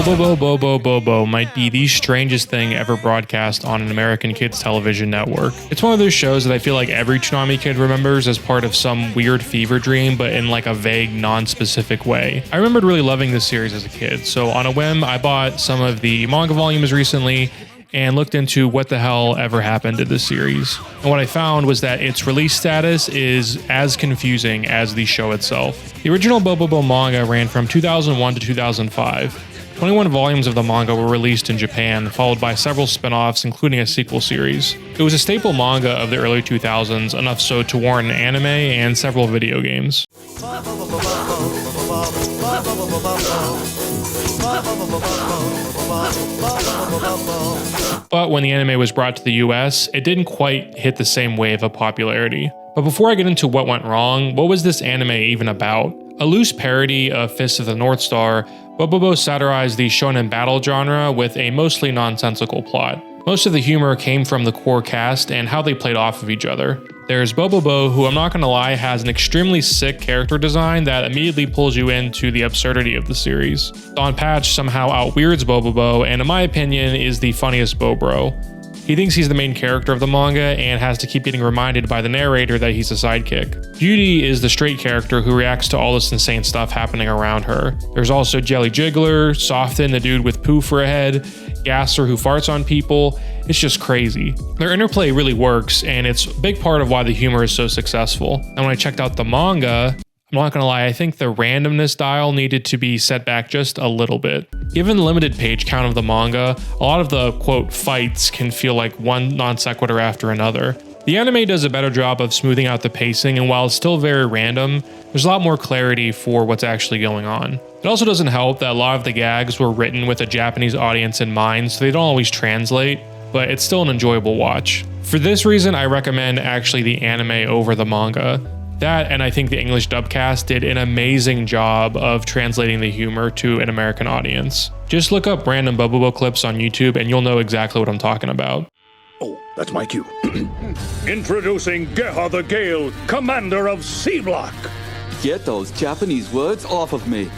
Bobobo-Bo might be the strangest thing ever broadcast on an American kids television network. It's one of those shows that I feel like every Toonami kid remembers as part of some weird fever dream, but in like a vague, non-specific way. I remembered really loving this series as a kid, so on a whim, I bought some of the manga volumes recently and looked into what the hell ever happened to this series. And what I found was that its release status is as confusing as the show itself. The original Bobobo manga ran from 2001 to 2005. 21 volumes of the manga were released in Japan, followed by several spin-offs, including a sequel series. It was a staple manga of the early 2000s, enough so to warrant an anime and several video games. But when the anime was brought to the US, it didn't quite hit the same wave of popularity. But before I get into what went wrong, what was this anime even about? A loose parody of Fist of the North Star, Bobobo satirized the shonen battle genre with a mostly nonsensical plot. Most of the humor came from the core cast and how they played off of each other. There's Bobobo, who I'm not gonna lie has an extremely sick character design that immediately pulls you into the absurdity of the series. Don Patch somehow outweirds Bobobo and in my opinion is the funniest Bobro. He thinks he's the main character of the manga and has to keep getting reminded by the narrator that he's a sidekick. Judy is the straight character who reacts to all this insane stuff happening around her. There's also Jelly Jiggler, Soften, the dude with poo for a head, Gasser who farts on people. It's just crazy. Their interplay really works and it's a big part of why the humor is so successful. And when I checked out the manga, I'm not gonna lie, I think the randomness dial needed to be set back just a little bit. Given the limited page count of the manga, a lot of the, quote, fights can feel like one non sequitur after another. The anime does a better job of smoothing out the pacing, and while it's still very random, there's a lot more clarity for what's actually going on. It also doesn't help that a lot of the gags were written with a Japanese audience in mind, so they don't always translate, but it's still an enjoyable watch. For this reason, I recommend actually the anime over the manga. That, and I think the English dubcast did an amazing job of translating the humor to an American audience. Just look up random Bobobo clips on YouTube and you'll know exactly what I'm talking about. Oh, that's my cue. Introducing Geha the Gale, commander of C Block. Get those Japanese words off of me.